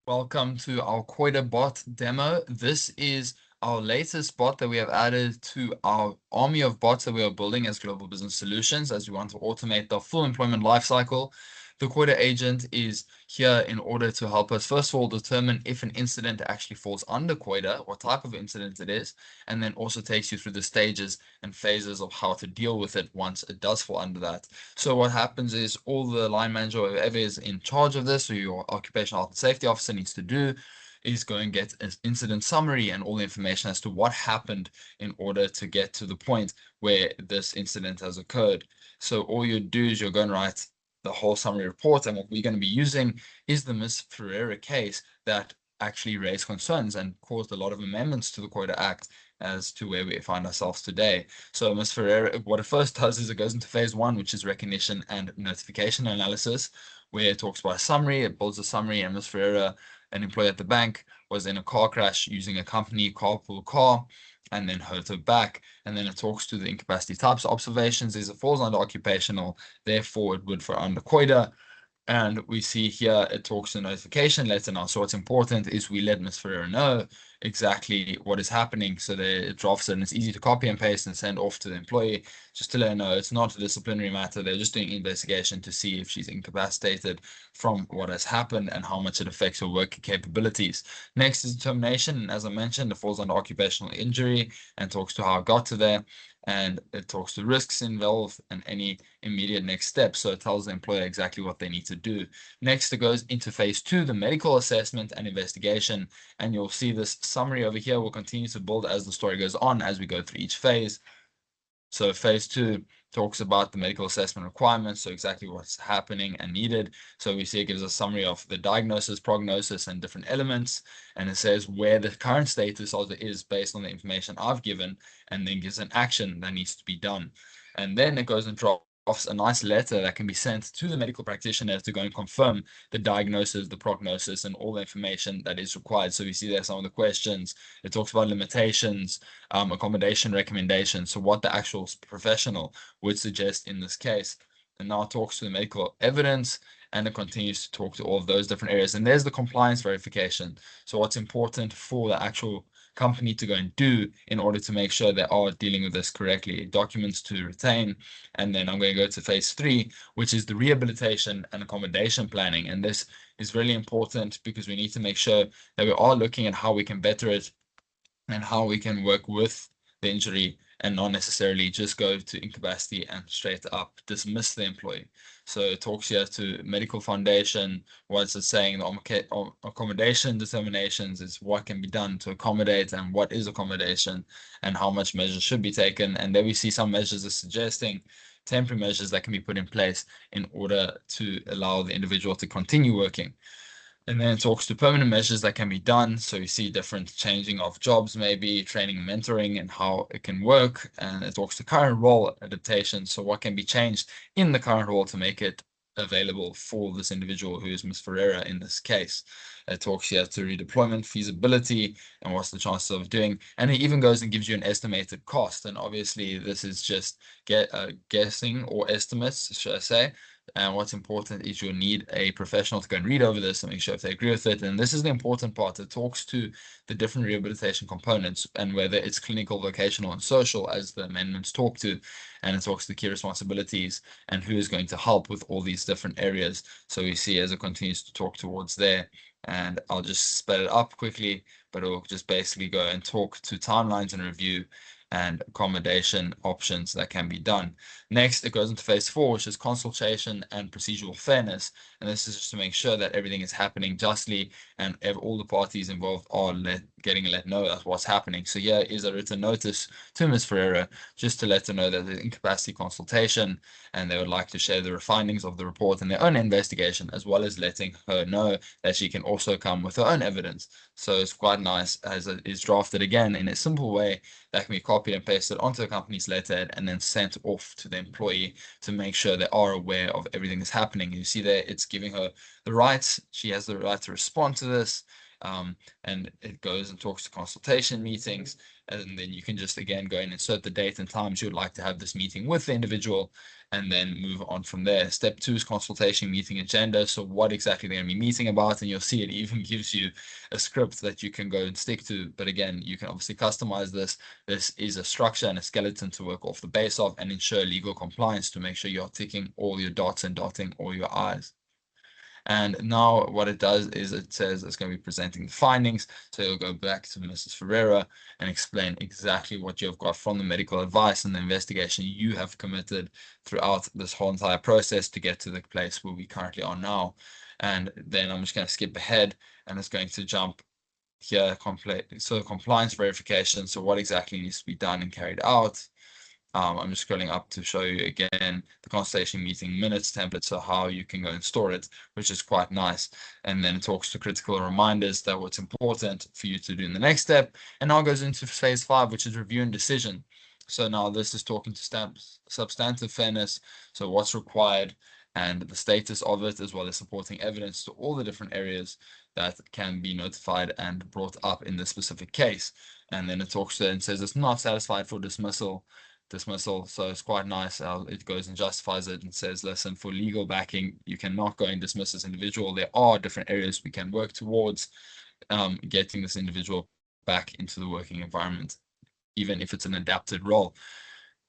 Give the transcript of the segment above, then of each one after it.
Welcome to our COIDA Bot Demo. This is our latest bot that we have added to our army of bots that we are building as Global Business Solutions as we want to automate the full employment lifecycle. The COIDA agent is here in order to help us, first of all, determine if an incident actually falls under COIDA, what type of incident it is, and then also takes you through the stages and phases of how to deal with it once it does fall under that. So what happens is all the line manager or whoever is in charge of this, or your occupational health and safety officer needs to do is go and get an incident summary and all the information as to what happened in order to get to the point where this incident has occurred. So all you do is you're going to write the whole summary report, and what we're going to be using is the Ms. Ferreira case that actually raised concerns and caused a lot of amendments to the COIDA Act as to where we find ourselves today. So Ms. Ferreira, what it first does is it goes into phase one, which is recognition and notification analysis, where it talks about a summary, it builds a summary, and Ms. Ferreira, an employee at the bank, was in a car crash using a company carpool car and then hurt her back. And then it talks to the incapacity types observations. It falls under occupational, therefore it would fall under COIDA. And we see here it talks to notification letter now. So what's important is we let Ms. Ferreira know exactly what is happening so that it drafts it and it's easy to copy and paste and send off to the employee just to let her know it's not a disciplinary matter. They're just doing investigation to see if she's incapacitated from what has happened and how much it affects her work capabilities. Next is determination. And as I mentioned, it falls under occupational injury and talks to how it got to there. And it talks to risks involved and any immediate next steps. So it tells the employer exactly what they need to do. Next, it goes into phase two, the medical assessment and investigation. And you'll see this summary over here will continue to build as the story goes on as we go through each phase. So phase two talks about the medical assessment requirements, so exactly what's happening and needed. So we see it gives a summary of the diagnosis, prognosis, and different elements. And it says where the current status of it is based on the information I've given, and then gives an action that needs to be done. And then it goes and drops a nice letter that can be sent to the medical practitioner to go and confirm the diagnosis, the prognosis, and all the information that is required. So we see there some of the questions. It talks about limitations, accommodation recommendations, so what the actual professional would suggest in this case. And now it talks to the medical evidence, and it continues to talk to all of those different areas. And there's the compliance verification. So what's important for the actual company to go and do in order to make sure they are dealing with this correctly, documents to retain. And then I'm going to go to phase three, which is the rehabilitation and accommodation planning. And this is really important because we need to make sure that we are looking at how we can better it and how we can work with the injury and not necessarily just go to incapacity and straight up dismiss the employee. So it talks here to medical foundation. What's it saying? The accommodation determinations is what can be done to accommodate and what is accommodation and how much measures should be taken. And then we see some measures are suggesting temporary measures that can be put in place in order to allow the individual to continue working. And then it talks to permanent measures that can be done. So you see different changing of jobs, maybe training and mentoring and how it can work. And it talks to current role adaptation. So what can be changed in the current role to make it available for this individual who is Ms. Ferreira in this case. It talks here to redeployment feasibility and what's the chances of doing. And it even goes and gives you an estimated cost. And obviously this is just guessing or estimates, should I say. And what's important is you'll need a professional to go and read over this and make sure if they agree with it. And this is the important part. It talks to the different rehabilitation components and whether it's clinical, vocational, and social, as the amendments talk to. And it talks to key responsibilities and who is going to help with all these different areas. So we see as it continues to talk towards there. And I'll just spell it up quickly, but it'll just basically go and talk to timelines and review and accommodation options that can be done. Next, it goes into phase four, which is consultation and procedural fairness. And this is just to make sure that everything is happening justly and all the parties involved are getting let know of what's happening. So here is a written notice to Ms. Ferreira just to let her know that there's incapacity consultation and they would like to share the findings of the report and their own investigation, as well as letting her know that she can also come with her own evidence. So it's quite nice as it is drafted again in a simple way that can be copied and pasted onto the company's letterhead and then sent off to the employee to make sure they are aware of everything that's happening. You see there, it's giving her the rights. She has the right to respond to this. And it goes and talks to consultation meetings. And then you can just, again, go and insert the date and times you would like to have this meeting with the individual. and then move on from there. Step 2 is consultation meeting agenda. So what exactly they're going to be meeting about, and you'll see it even gives you a script that you can go and stick to. But again, you can obviously customize this. This is a structure and a skeleton to work off the base of and ensure legal compliance to make sure you're ticking all your dots and dotting all your I's. And now what it does is it says it's going to be presenting the findings. So you'll go back to Mrs. Ferreira and explain exactly what you've got from the medical advice and the investigation you have committed throughout this whole entire process to get to the place where we currently are now. And then I'm just going to skip ahead, and it's going to jump here, so compliance verification. So what exactly needs to be done and carried out. I'm just scrolling up to show you again the consultation meeting minutes template, so how you can go and store it, which is quite nice. And then it talks to critical reminders that what's important for you to do in the next step. And now goes into phase 5, which is review and decision. So now this is talking to substantive fairness, so what's required and the status of it, as well as supporting evidence to all the different areas that can be notified and brought up in this specific case. And then it talks to it and says it's not satisfied for dismissal. So it's quite nice how it goes and justifies it and says, listen, for legal backing, you cannot go and dismiss this individual. There are different areas we can work towards getting this individual back into the working environment, even if it's an adapted role.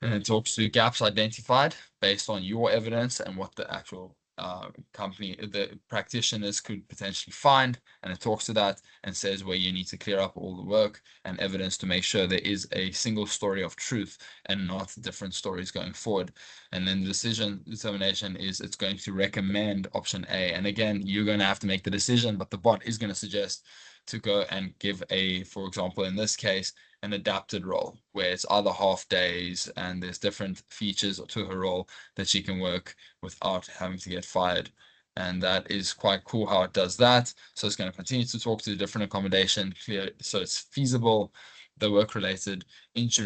And it talks to gaps identified based on your evidence and what the actual the practitioners could potentially find. And it talks to that and says where you need to clear up all the work and evidence to make sure there is a single story of truth and not different stories going forward. And then the decision determination is it's going to recommend option A. And again, you're going to have to make the decision, but the bot is going to suggest to go and give for example, in this case, an adapted role where it's either half days and there's different features to her role that she can work without having to get fired. And that is quite cool how it does that. So it's going to continue to talk to the different accommodation, clear, so it's feasible, the work-related injury